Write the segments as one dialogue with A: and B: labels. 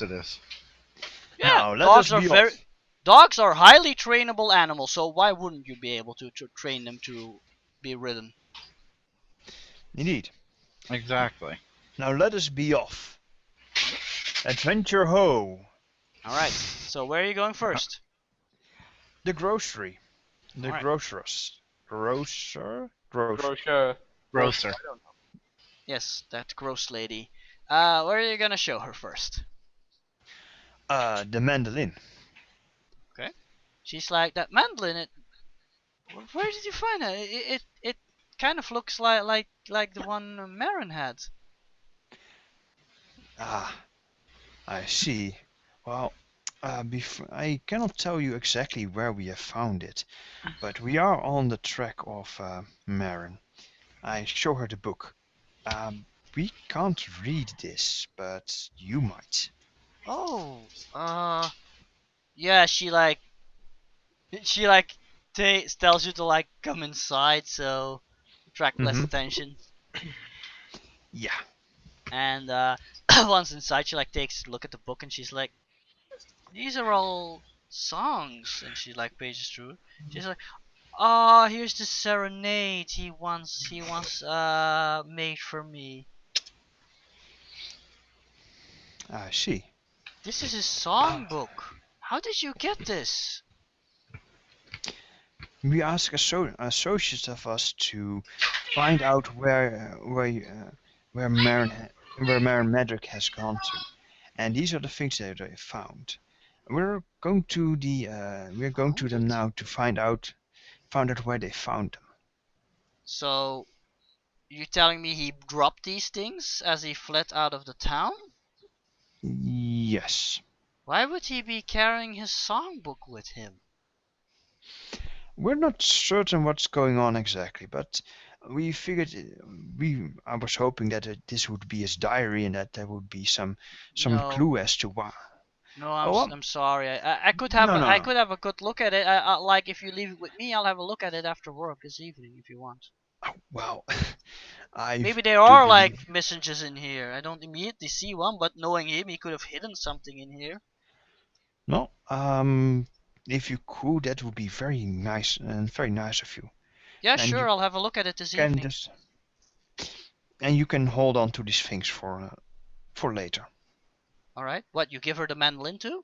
A: It is.
B: Yeah,
C: Now let us be off.
B: dogs are highly trainable animals, so why wouldn't you be able to train them to be ridden?
C: Indeed.
A: Exactly.
C: Now let us be off. Adventure ho!
B: Alright, so where are you going first?
C: The grocery. The
B: Alright.
C: groceress. Grocer? Grocer.
D: Brochure.
A: Grocer.
D: I don't know.
B: Yes, that gross lady. Where are you gonna show her first?
C: The mandolin.
B: Okay. She's like, that mandolin, where did you find it? It kind of looks like the one Marin had.
C: Ah, I see. Well, I cannot tell you exactly where we have found it, but we are on the track of Marin. I show her the book. We can't read this, but you might.
B: Oh, yeah, she like tells you to like come inside so attract less
C: Mhm.
B: attention.
C: Yeah.
B: And once inside, she like takes a look at the book and she's like, these are all songs, and she like pages through. She's like, oh, here's the serenade he once made for me.
C: I see.
B: This is his
C: Uh,
B: songbook. How did you get this?
C: we ask associates of us to find out where Marin Medrick has gone to, and these are the things that they found. We're going to them now to find out where they found them.
B: So, you telling me he dropped these things as he fled out of the town?
C: Yes.
B: Why would he be carrying his songbook with him?
C: We're not certain what's going on exactly, but we figured I was hoping that this would be his diary and that there would be some
B: No,
C: clue as to why.
B: no,
C: Oh, well,
B: I'm sorry. I could have
C: no, no,
B: I
C: no.
B: could have a good look at it. Like if you leave it with me, I'll have a look at it after work this evening if you want.
C: Oh, well, I
B: Maybe there
C: do
B: are
C: believe.
B: like messengers in here. I don't immediately see one, but knowing him, he could have hidden something in here.
C: No, if you could, that would be very nice and very nice of you.
B: Yeah,
C: And
B: sure.
C: you
B: I'll have a look at it this
C: can
B: evening.
C: just, and you can hold on to these things for later.
B: All right. What, you give her the mandolin too?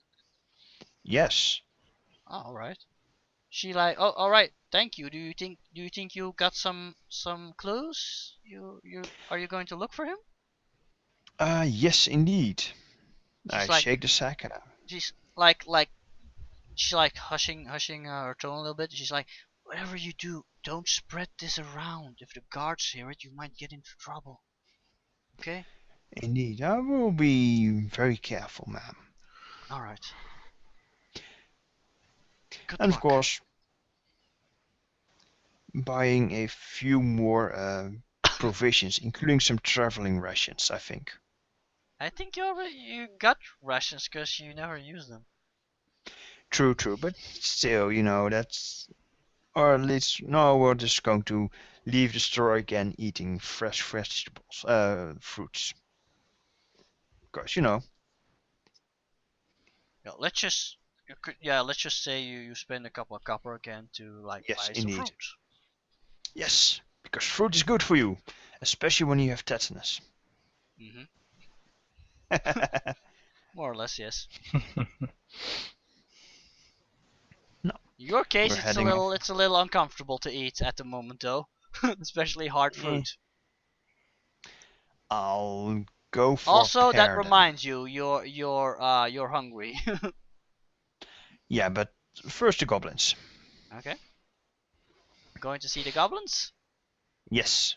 C: Yes.
B: Oh, all right. She like, oh, all right. Thank you. Do you think you got some clues? Are you going to look for him?
C: Yes, indeed. I
B: She's like,
C: shake the sack at her.
B: she's she's like hushing her tone a little bit. She's like, whatever you do, don't spread this around. If the guards hear it, you might get into trouble. Okay?
C: Indeed, I will be very careful, ma'am.
B: All right. Good
C: And
B: luck.
C: of course, buying a few more provisions, including some traveling rations, I think.
B: I think you got rations because you never use them.
C: True, but still, that's... Or at least, no, we're just going to leave the store again eating fresh vegetables, fruits. Because,
B: Let's just say you spend a couple of copper again to like
C: yes,
B: buy some
C: indeed.
B: fruit.
C: Yes, because fruit is good for you, especially when you have tetanus.
B: Mm-hmm. More or less, yes.
C: No.
B: In your case,
C: We're heading off.
B: it's a little uncomfortable to eat at the moment, though, especially hard fruit.
C: I'll go for
B: Also, that
C: pear then.
B: reminds you, you're hungry.
C: Yeah, but first the goblins.
B: Okay. Going to see the goblins?
C: Yes,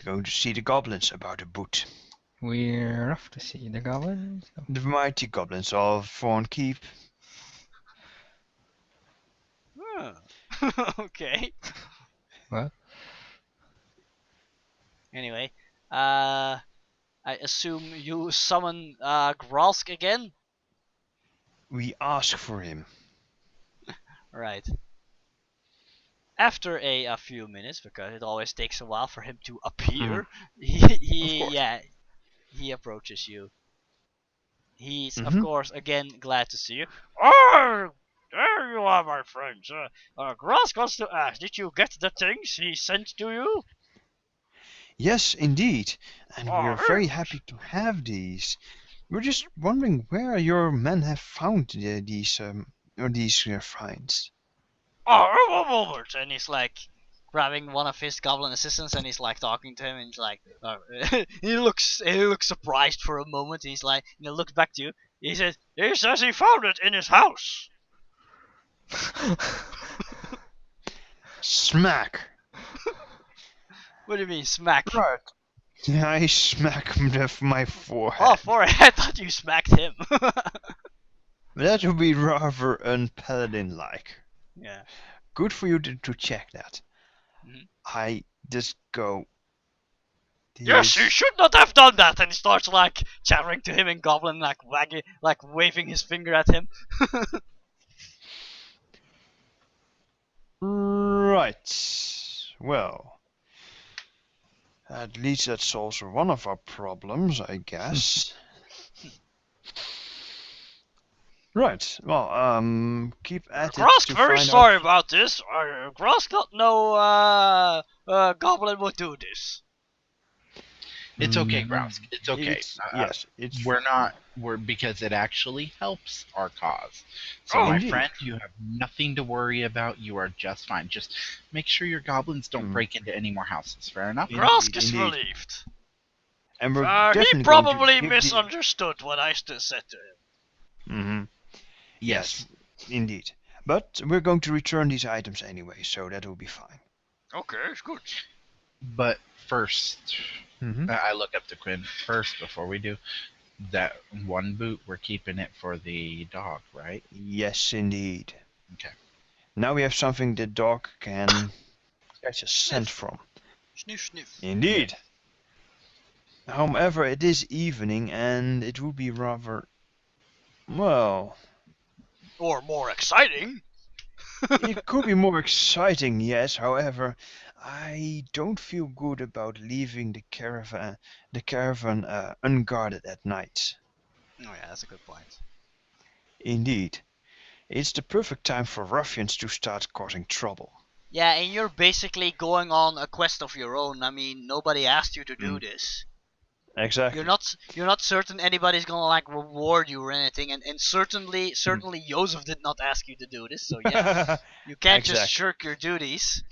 C: going to see the goblins about a boot.
D: We're off to see the goblins.
C: The mighty goblins of Thornkeep.
B: Okay.
D: What?
B: Anyway, I assume you summon Gralsk again?
C: We ask for him.
B: Right. After a few minutes, because it always takes a while for him to appear, he
C: Of course.
B: he approaches you. He's of
C: Mm-hmm.
B: course again glad to see you. Oh, there you are, my friends. Grask wants to ask, did you get the things he sent to you?
C: Yes, indeed. And we
B: Oh,
C: are
B: very
C: very
B: good.
C: happy to have these. We're just wondering where your men have found these finds.
B: Oh, a moment. And he's like grabbing one of his goblin assistants and he's like talking to him and he's like, he looks surprised for a moment. And he's like, looks back to you. He says he found it in his house.
C: Smack!
B: What do you mean smack?
C: Right. I smack him with my forehead.
B: Oh, forehead. I thought you smacked him.
C: That would be rather unpaladin-like.
B: Yeah.
C: Good for you to check that.
B: Mhm.
C: I just go.
B: Yes, you
C: This.
B: should not have done that. And he starts like chattering to him in goblin, like wagging, like waving his finger at him.
C: Right. Well, at least that solves one of our problems, I guess. Right. Well, keep at it
B: Grosk,
C: to
B: very
C: find
B: sorry
C: out.
B: about this. Grosk not know goblin would do this.
A: It's okay, Grouse. It's okay.
C: Yes, it's
A: We're because it actually helps our cause. So,
B: Oh,
A: my
C: indeed.
A: friend, you have nothing to worry about. You are just fine. Just make sure your goblins don't break into any more houses. Fair enough?
C: Indeed,
B: Grosk is
C: indeed.
B: relieved.
C: And we're
B: He
C: definitely
B: probably
C: going to
B: misunderstood what I said to him.
C: Mm-hmm.
A: Yes.
C: Indeed. But we're going to return these items anyway, so that will be fine.
B: Okay, it's good.
A: But first,
C: Mm-hmm.
A: I look up to Quinn. First, before we do, that one boot, we're keeping it for the dog, right?
C: Yes, indeed.
A: Okay.
C: Now we have something the dog can catch a scent from.
B: Sniff, sniff.
C: Indeed. However, it is evening, and it would be rather, well,
B: Or more exciting.
C: it could be more exciting, yes. However, I don't feel good about leaving the caravan unguarded at night.
B: Oh yeah, that's a good point.
C: Indeed, it's the perfect time for ruffians to start causing trouble.
B: Yeah, and you're basically going on a quest of your own. I mean, nobody asked you to do this.
C: Exactly.
B: You're not certain anybody's gonna like reward you or anything, and certainly Joseph did not ask you to do this, so yeah, you can't just
C: Exactly.
B: shirk your duties.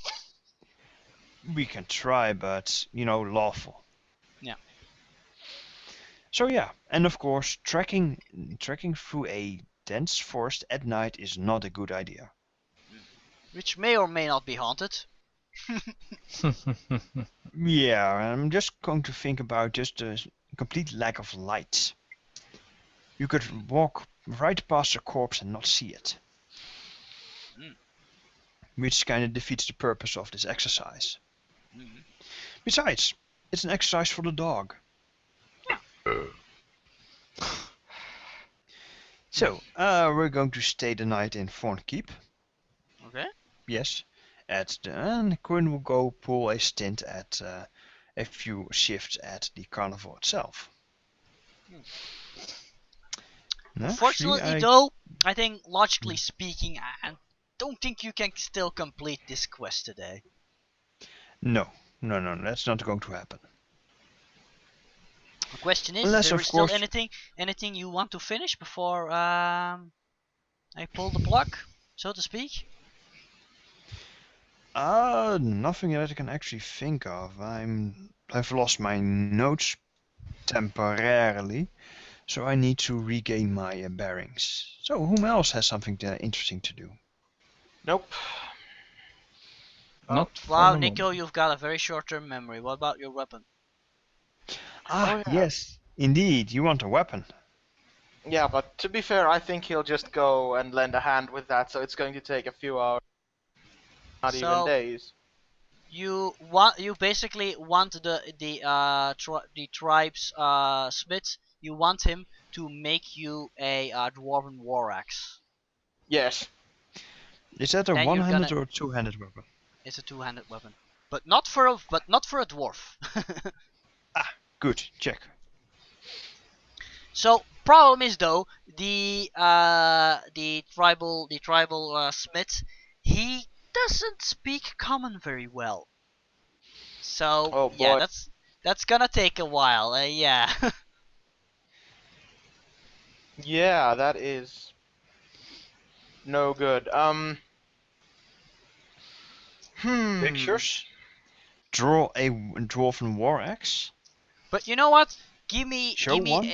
C: We can try, but lawful.
B: Yeah.
C: So yeah, and of course, trekking through a dense forest at night is not a good idea.
B: Which may or may not be haunted.
C: Yeah, I'm just going to think about just the complete lack of light. You could walk right past a corpse and not see it.
B: Mm.
C: Which kind of defeats the purpose of this exercise.
B: Mm.
C: Besides, it's an exercise for the dog. So, we're going to stay the night in Thorn Keep.
B: Okay.
C: Yes. And Quinn will go pull a stint at a few shifts at the carnival itself.
B: Unfortunately, though, I think logically speaking, I don't think you can still complete this quest today.
C: No, that's not going to happen.
B: The question is,
C: Unless,
B: there
C: of
B: is still
C: course-
B: anything you want to finish before I pull the plug, so to speak?
C: Nothing that I can actually think of. I've lost my notes temporarily, so I need to regain my bearings. So, whom else has something interesting to do?
E: Nope.
D: Not for
B: Wow,
D: the
B: Nico,
D: moment.
B: you've got a very short-term memory. What about your weapon?
C: Ah,
E: yeah.
C: yes, indeed, you want a weapon.
E: Yeah, but to be fair, I think he'll just go and lend a hand with that, so it's going to take a few hours, not even
B: So-
E: days.
B: You basically want the tribe's smith. You want him to make you a dwarven war axe.
E: Yes.
C: Is that a
B: Then you're
C: one-handed
B: gonna-
C: or a two-handed weapon?
B: It's a two-handed weapon, but not for a dwarf.
C: Good, check.
B: So problem is though the tribal smith, he doesn't speak common very well. So
E: Oh
B: yeah,
E: boy.
B: that's gonna take a while. Yeah.
E: Yeah, that is no good.
C: Pictures. Draw a dwarven war axe.
B: But you know what? Give me
C: Show one.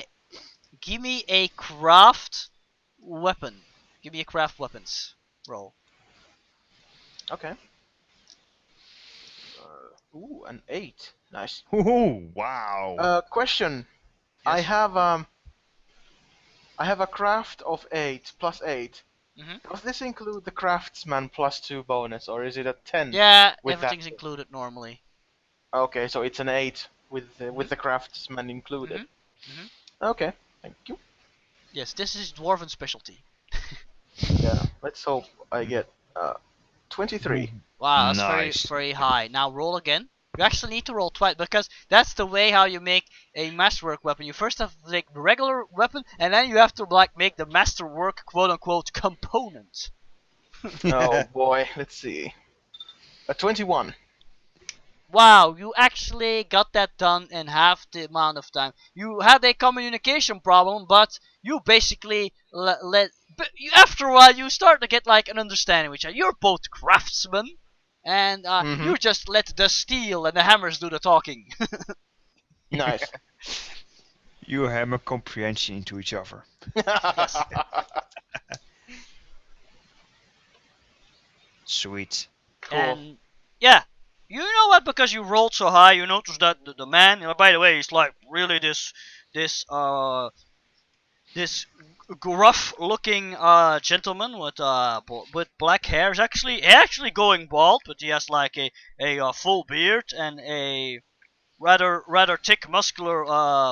B: give me a craft weapon. Give me a craft weapons roll.
E: Okay. Ooh, an 8. Nice.
C: Ooh, wow.
E: Question.
B: Yes.
E: I have a craft of 8 plus 8.
B: Mhm.
E: Does this include the craftsman plus 2 bonus, or is it a 10?
B: Yeah,
E: with
B: everything's
E: that?
B: included normally.
E: Okay, so it's an 8 with the craftsman included.
B: Mhm.
E: Okay, thank you.
B: Yes, this is dwarven specialty.
E: Yeah, let's hope I get 23.
B: Wow, that's
C: Nice.
B: very high. Now roll again. You actually need to roll twice because that's the way how you make a masterwork weapon. You first have to make the regular weapon, and then you have to like make the masterwork quote unquote component.
E: Oh boy, let's see. A 21.
B: Wow, you actually got that done in half the amount of time. You had a communication problem, but you basically after a while you start to get like an understanding with each other. You're both craftsmen, and you just let the steel and the hammers do the talking.
E: Nice.
C: You hammer comprehension into each other. Sweet.
E: Cool.
B: And yeah, you know what? Because you rolled so high, you notice that the man. By the way, he's like really this gruff-looking gentleman with black hair. Is actually going bald, but he has like a full beard and a rather thick, muscular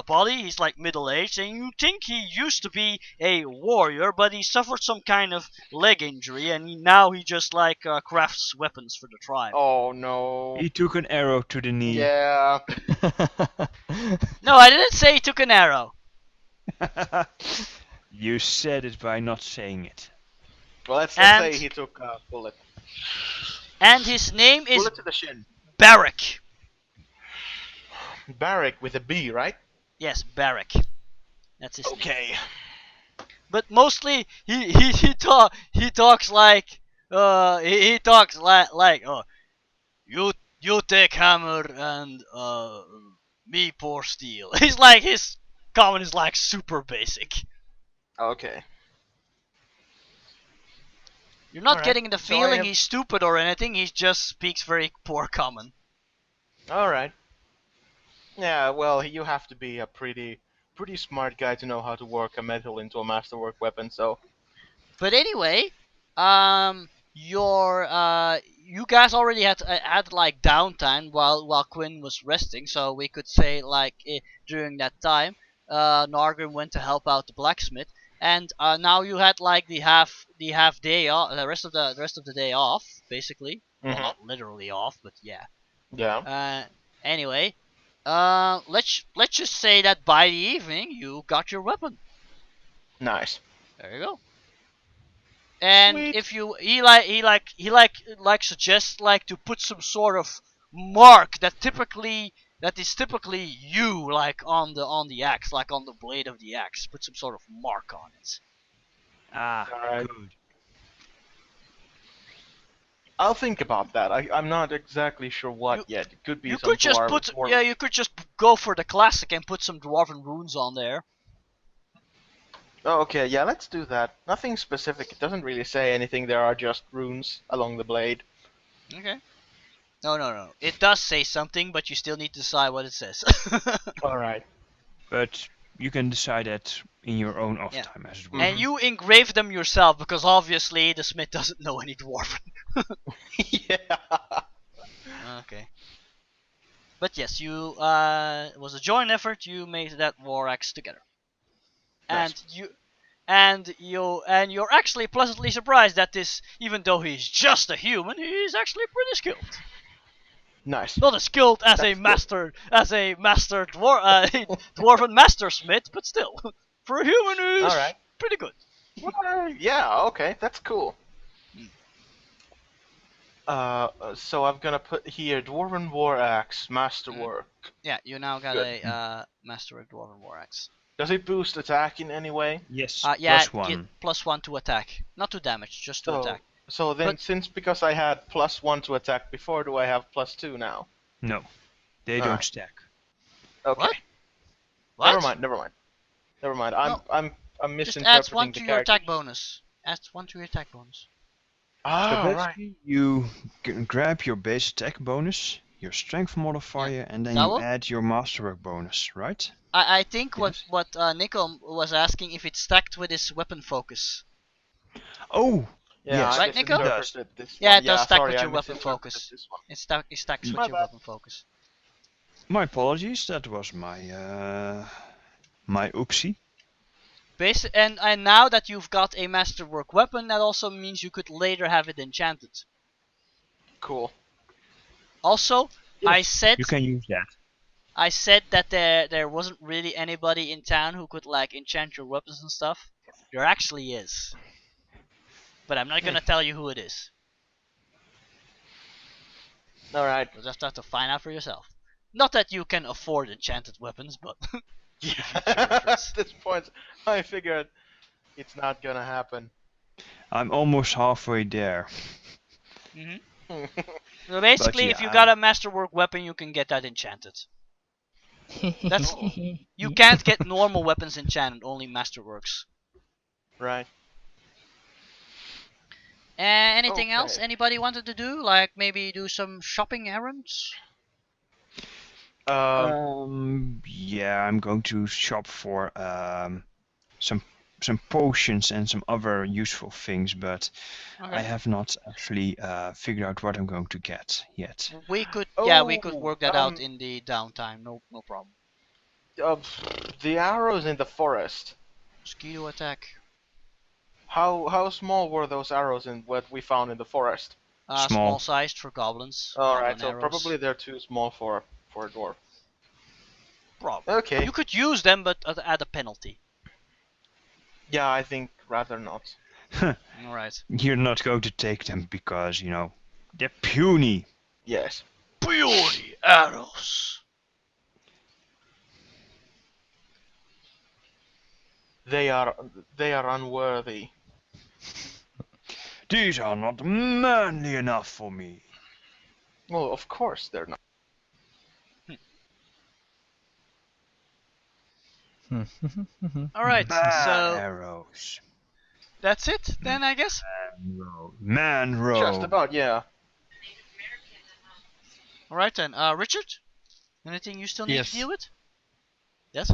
B: body. He's like middle-aged, and you think he used to be a warrior, but he suffered some kind of leg injury, and now he just like crafts weapons for the tribe.
E: Oh no.
C: He took an arrow to the knee.
E: Yeah.
B: No, I didn't say he took an arrow.
C: You said it by not saying it.
E: Well, let's
B: And-
E: say he took a bullet.
B: And his name is
E: Bullet to the shin.
B: Barak.
E: Barrack with a B, right?
B: Yes, Barak. That's his name.
E: Okay.
B: But mostly he talks like you take hammer and me pour steel. He's like his comment is like super basic.
E: Okay.
B: You're not
E: Alright,
B: getting the
E: so I
B: feeling
E: have-
B: he's stupid or anything. He just speaks very poor common.
E: Alright. Yeah, well, you have to be a pretty smart guy to know how to work a metal into a masterwork weapon, so...
B: But anyway, you guys already had like downtime while Quinn was resting, so we could say like during that time, Nargrim went to help out the blacksmith, and now you had like the half day off, the rest of the day off, basically. Well,
E: Mhm.
B: not literally off, but yeah.
E: Yeah.
B: Anyway, let's just say that by the evening you got your weapon.
E: Nice.
B: There you go. And
E: Sweet.
B: if you he suggests like to put some sort of mark that is typically you like on the axe, like on the blade of the axe. Put some sort of mark on it.
E: Alright.
C: Good.
E: I'll think about that. I'm not exactly sure what
B: You-
E: yet. It could be
B: You
E: some
B: could just
E: dwarven-
B: you could just go for the classic and put some dwarven runes on there.
E: Oh, okay, yeah, let's do that. Nothing specific. It doesn't really say anything. There are just runes along the blade.
B: Okay. No. It does say something, but you still need to decide what it says.
E: Alright.
C: But you can decide that in your own off
B: Yeah.
C: time, as it were.
B: And you engrave them yourself, because obviously the smith doesn't know any dwarven.
E: Yeah.
B: Okay. But yes, you it was a joint effort. You made that war axe together,
E: Nice.
B: and you're actually pleasantly surprised that this, even though he's just a human, he's actually pretty skilled.
E: Nice.
B: Not as skilled as
E: That's
B: a
E: good.
B: master dwarven master smith, but still For a human, is
E: Alright.
B: pretty good.
E: Well, yeah, okay, that's cool. So I'm gonna put here Dwarven War Axe, Masterwork.
B: Yeah, you now got
E: Good.
B: a Master of Dwarven War Axe.
E: Does it boost attack in any way?
C: Yes.
B: Yeah,
C: +1.
B: get +1 to attack, not to damage, just to attack.
E: So then,
B: But-
E: because I had +1 to attack before, do I have +2 now?
C: No, they don't stack.
E: Okay.
B: What? What?
E: Never mind.
B: No.
E: I'm
B: Just
E: misinterpreting
B: adds 1
E: the
B: to your
E: character.
B: attack bonus. Adds 1 to your attack bonus.
C: So
E: Ah, right.
C: basically, you grab your base attack bonus, your strength modifier, and then
B: Double?
C: you add your masterwork bonus, right?
B: I think
C: Yes.
B: what Nico was asking if it's stacked with his weapon focus.
C: Oh,
E: Yeah,
C: Yes.
E: I
B: Right, Nico?
E: misinterpreted this
B: Yeah,
E: one.
B: it does stack
E: sorry,
B: with
E: I
B: your weapon
E: misinterpreted
B: focus.
E: this one.
B: It stacks with
E: My
B: your
E: bad.
B: weapon focus.
C: my apologies. That was my my oopsie.
B: And now that you've got a masterwork weapon, that also means you could later have it enchanted.
E: Cool.
B: Also, I said
C: You can use that.
B: there wasn't really anybody in town who could like enchant your weapons and stuff. There actually is. But I'm not gonna tell you who it is.
E: Alright.
B: You'll just have to find out for yourself. Not that you can afford enchanted weapons, but
E: Yeah.
B: reference.
E: At this point, I figured it's not gonna happen.
C: I'm almost halfway there.
B: So basically, if you
C: yeah,
B: got a masterwork weapon, you can get that enchanted. That's you can't get normal weapons enchanted, only masterworks.
E: Right.
B: Anything else
E: Okay.
B: anybody wanted to do? Like maybe do some shopping errands?
C: Yeah, I'm going to shop for some potions and some other useful things, but
B: Okay.
C: I have not actually figured out what I'm going to get yet.
B: We could
E: Oh,
B: work that out in the downtime. No problem.
E: The arrows in the forest.
B: Mosquito attack.
E: How small were those arrows in what we found in the forest?
C: Small.
B: Small sized for goblins.
E: Alright,
B: goblin
E: so
B: arrows.
E: probably they're too small for a dwarf.
B: Probably.
E: Okay.
B: You could use them, but at a penalty.
E: Yeah, I think rather not.
B: Alright.
C: You're not going to take them because, you know, they're puny.
E: Yes.
B: Puny arrows.
E: They are unworthy.
C: These are not manly enough for me.
E: Well, of course they're not.
B: Alright,
C: Bad
B: so
C: arrows.
B: that's it then, I guess.
C: Manro.
E: Just about, yeah.
B: Alright then, Richard? Anything you still need
A: Yes.
B: to deal with? Yes?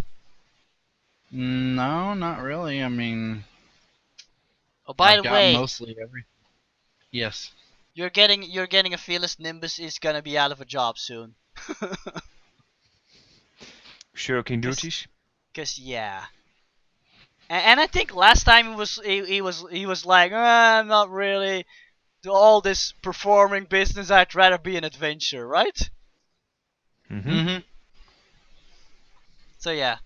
A: No, not really. I mean,
B: Oh, by
A: I've
B: the
A: got
B: way,
A: mostly every. Yes.
B: you're getting a fearless Nimbus is gonna be out of a job soon.
C: Shirking duties.
B: Cause yeah. And I think last time he was like, I'm not really do all this performing business. I'd rather be an adventurer, right?
C: Mm-hmm.
A: Mm-hmm.
B: So yeah.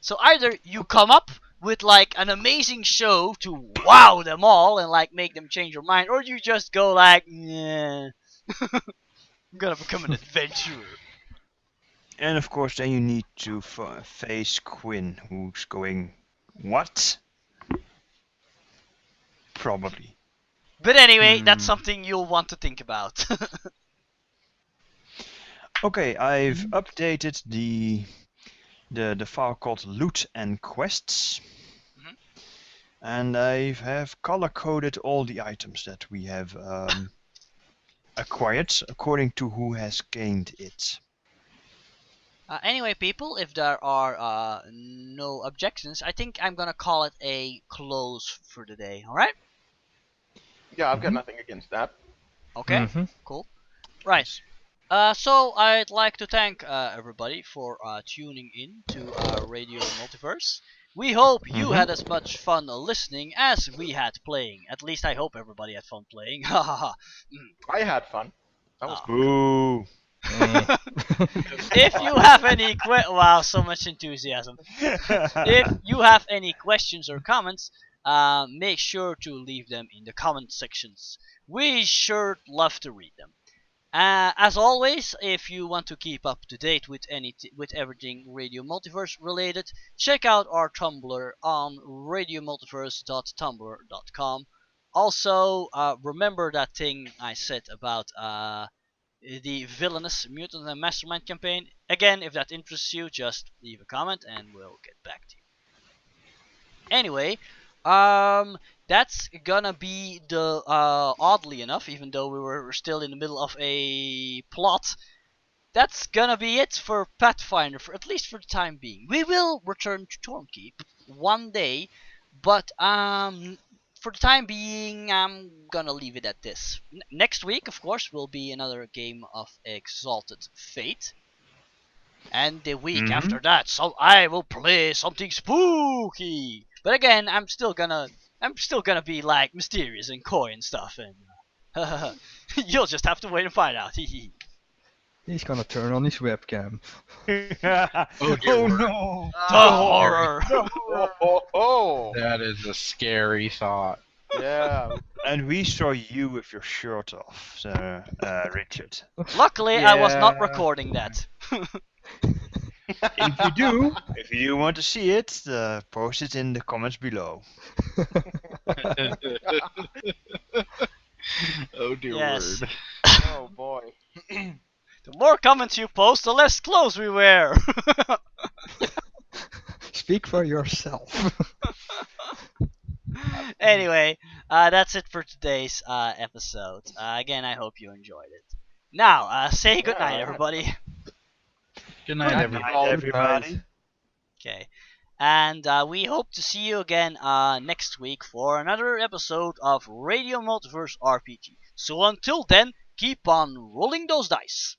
B: So either you come up with like an amazing show to wow them all and like make them change your mind, or you just go like, nah, I'm gonna become an adventurer.
C: And of course, then you need to face Quinn, who's going, what? Probably.
B: But anyway, that's something you'll want to think about.
C: Okay, I've updated the file called Loot and Quests.
B: Mhm.
C: And I have color coded all the items that we have acquired according to who has gained it.
B: Anyway, people, if there are no objections, I think I'm gonna call it a close for the day. All right?
E: Yeah, I've got nothing against that.
B: Okay. Cool. Right. So I'd like to thank everybody for tuning in to Radio Multiverse. We hope you had as much fun listening as we had playing. At least I hope everybody had fun playing. Ha ha ha.
E: I had fun. That was
B: Ah.
E: cool.
C: Ooh.
B: If you have any wow, so much enthusiasm. If you have any questions or comments, make sure to leave them in the comment sections. We sure love to read them. As always, if you want to keep up to date with with everything Radio Multiverse related, check out our Tumblr on radiomultiverse.tumblr.com. Also, remember that thing I said about the villainous Mutant and Mastermind campaign. Again, if that interests you, just leave a comment and we'll get back to you. Anyway, that's gonna be the oddly enough, even though we were still in the middle of a plot, that's gonna be it for Pathfinder, for at least for the time being. We will return to Stormkeep one day, but for the time being, I'm gonna leave it at this. Next week, of course, will be another game of Exalted Fate. And the week after that, so I will play something spooky. But again, I'm still gonna be like mysterious and coy and stuff, and you'll just have to wait and find out.
D: He's gonna turn on his webcam.
C: Oh no!
B: The horror.
E: Oh,
A: That is a scary thought.
E: yeah.
C: And we saw you with your shirt off, Richard.
B: Luckily, I was not
E: Yeah.
B: recording that.
C: If you do want to see it, post it in the comments below.
A: Oh dear
B: Yes.
A: word.
E: Oh boy.
B: The more comments you post, the less clothes we wear.
D: Speak for yourself.
B: Anyway, that's it for today's episode. Again, I hope you enjoyed it. Now, say goodnight,
E: Yeah.
B: everybody.
A: Good night,
E: Good
A: everyone.
E: night,
C: everybody.
B: Okay. And we hope to see you again next week for another episode of Radio Multiverse RPG. So until then, keep on rolling those dice.